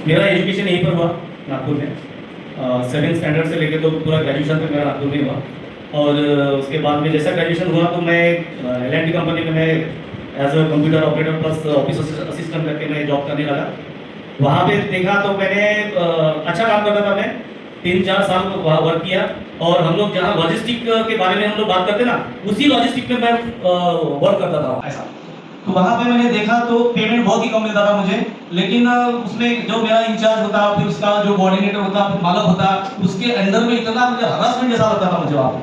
मेरा एजुकेशन यहीं पर हुआ नागपुर में। 7th स्टैंडर्ड से लेकर तो पूरा ग्रेजुएशन तक मेरा नागपुर में हुआ। और उसके बाद में जैसा ग्रेजुएशन हुआ तो मैं L&T कंपनी में मैं as a computer operator plus office assistant करके मैं जॉब करने लगा। वहाँ पे देखा तो मैंने अच्छा काम करता था। मैं 3-4 साल वर्क किया। और हम लोग जहाँ लॉजिस्टिक के बारे में हम लोग बात करते ना, उसी लॉजिस्टिक में मैं वर्क करता था ऐसा। तो वहाँ पे मैंने देखा तो पेमेंट बहुत ही कम मिलता था मुझे, लेकिन उसमें जो मेरा इंचार्ज होता, फिर उसका जो कोऑर्डिनेटर होता, फिर मालक होता, उसके अंडर में इतना मुझे हरासमेंट जैसा लगता था मुझे वहाँ पे।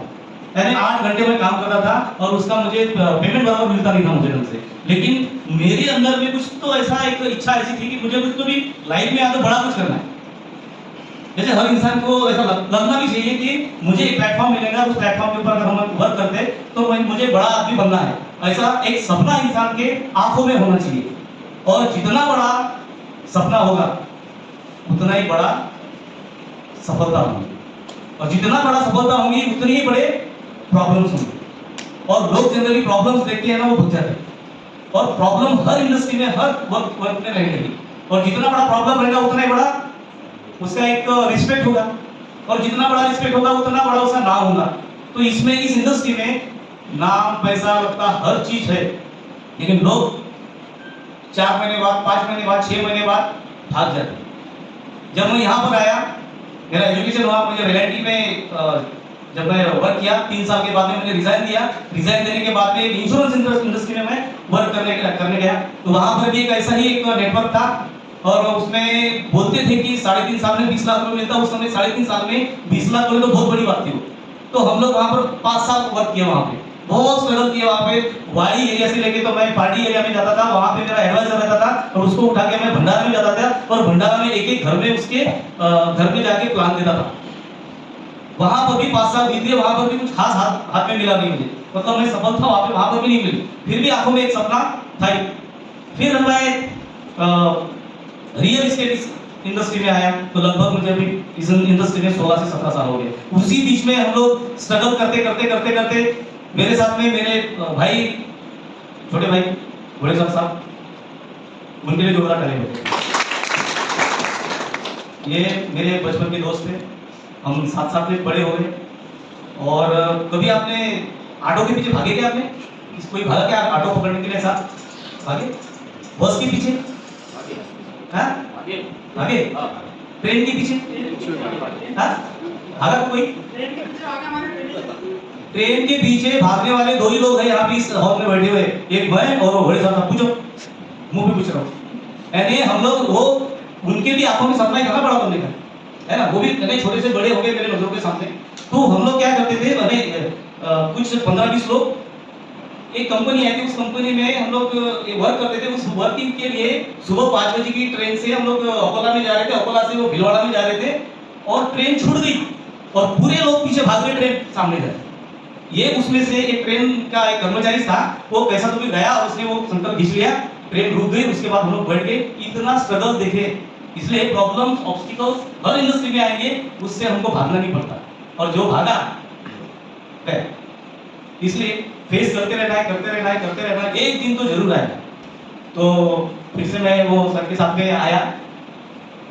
यानी 8 घंटे में काम करता था और उसका मुझे पेमेंट बराबर मिलता नहीं था मुझे ढंग से। लेकिन मेरे अंदर में कुछ तो ऐसा एक इच्छा ऐसी थी कि मुझे कुछ तो भी लाइफ में आगे बड़ा कुछ करना है। जैसे हर इंसान को ऐसा लगना भी चाहिए कि मुझे एक प्लेटफॉर्म मिलेगा, उस प्लेटफॉर्म के ऊपर अगर हम वर्क करते तो मुझे बड़ा आदमी बनना है। ऐसा एक सपना इंसान के आंखों में होना चाहिए। और जितना बड़ा सपना होगा उतना ही बड़ा सफलता होगी, और जितना बड़ा सफलता होगी उतने ही बड़े प्रॉब्लम्स होंगे। और लोग जनरली प्रॉब्लम्स देखते हैं ना, वो भग जाते हैं। और प्रॉब्लम हर इंडस्ट्री में, हर वर्क में रहेगी। और जितना बड़ा प्रॉब्लम रहेगा उतना ही बड़ा उसका एक रिस्पेक्ट होगा, और जितना बड़ा रिस्पेक्ट होगा उतना बड़ा उसका नाम होगा। तो इसमें इस इंडस्ट्री में नाम, पैसा लगता हर चीज है, लेकिन लोग 4 महीने बाद, 5 महीने बाद, 6 महीने बाद भाग जाते हैं। जब मैं यहाँ पर आया, मेरा एजुकेशन हुआ, मुझे L&T में जब मैं वर्क किया 3 साल के बाद में मैंने रिजाइन दिया। रिजाइन देने के बाद में इंश्योरेंस इंडस्ट्री में मैं वर्क करने गया। तो वहां पर भी एक ऐसा ही एक नेटवर्क था, और उसमें बोलते थे कि 3.5 साल में 20 लाख रुपए मिलता। उस समय 3.5 साल में 20 लाख रुपए तो बहुत बड़ी बात थी। तो हम लोग वहां पर 5 साल वर्क किया, वहां पे बहुत स्ट्रगल किया। वहां पे वाई एरिया से लेके तो मैं पार्टी एरिया में जाता था, वहां पे मेरा एडवाइजर रहता था, और उसको उठा के मैं भंडारा में जाता था, और भंडारा में एक घर में उसके घर में जाके प्लान देता था। वहां पर भी 5 साल बीत गए, वहां पर भी कुछ खास हाथ में मिला नहीं मुझे, मतलब मैं सफल था वहां पर भी नहीं मिली। फिर भी आंखों में एक सपना था। फिर मैं रियल एस्टेट इंडस्ट्री में आया, तो लगभग मुझे अभी इस इंडस्ट्री में 16 से 17 साल हो गए। उसी बीच में हम लोग स्ट्रगल करते मेरे साथ में मेरे भाई, छोटे भाई बड़े साहब, उनके लिए जोरदार ताली बजाइए। ये मेरे बचपन के दोस्त थे, हम साथ में बड़े हो गए। और कभी आपने ऑटो के पीछे भागे क्या? आपने कोई भागा क्या ऑटो पकड़ने के लिए? साथ भागे बस के पीछे, आगे ट्रेन के पीछे भागा कोई? ट्रेन के पीछे भागने वाले 2 ही लोग हैं यहाँ पे इस हॉल में बैठे हुए, एक मैं और वो बड़े साहब। पूछो, मुंह पे पूछ रहा हूँ। यानी हम लोग वो उनके भी आंखों में सपना कितना बड़ा बनने का है ना, वो भी इतने छोटे से बड़े हो गए मेरे नजरों के सामने। तो हम लोग क्या करते थे, कुछ 15-20 लोग, एक कंपनी आई थी, उस कंपनी में हम लोग वर्क करते थे। उस वर्किंग के लिए सुबह 5 बजे की ट्रेन से हम लोग अकोला में जा रहे थे, अकोला से वो भीलवाड़ा में जा रहे थे, और ट्रेन छूट गई और पूरे लोग पीछे भाग रहे, ट्रेन सामने गए। ये उसमें से एक ट्रेन का एक कर्मचारी था, वो कैसा तो भी गया, उसने वो संकल्प खींच लिया, ट्रेन रुक गई। उसके बाद हम लोग बैठ गए। इतना स्ट्रगल देखे, इसलिए प्रॉब्लम्स, ऑब्स्टिकल्स हर इंडस्ट्री में आएंगे, उससे हमको भागना नहीं पड़ता, और जो भागा है, इसलिए फेस करते रहना है, एक दिन तो जरूर आएगा। तो फिर से मैं वो सर के साथ में आया,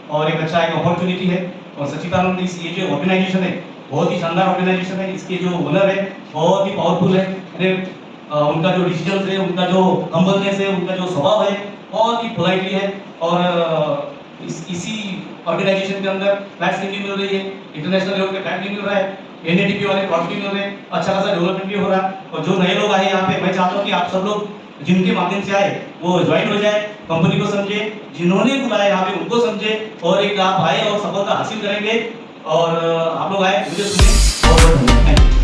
और एक अच्छा एक अपॉर्चुनिटी है। और सचिदानंद, ये जो ऑर्गेनाइजेशन है बहुत ही शानदार ऑर्गेनाइजेशन है। इसके जो ओनर है बहुत ही पावरफुल है। उनका जो डिसीजन है, उनका जो हम्बलनेस है, उनका जो स्वभाव है, बहुत ही पोलाइटली है। और इसी ऑर्गेनाइजेशन के अंदर फ्लैट्स भी मिल रही है, इंटरनेशनल लेवल पे फ्लैट भी मिल रहा है, NATP वाले प्रॉफिट भी मिल रहे हैं, अच्छा खासा डेवलपमेंट भी हो रहा है। और जो नए लोग आए यहाँ पे, मैं चाहता हूँ कि आप सब लोग जिनके माध्यम से आए वो ज्वाइन हो जाए, कंपनी को समझे, जिन्होंने बुलाया यहाँ पे उनको समझे, और एक आप आए और सफलता हासिल करेंगे। और आप लोग आए, मुझे सुने, बहुत बहुत धन्यवाद।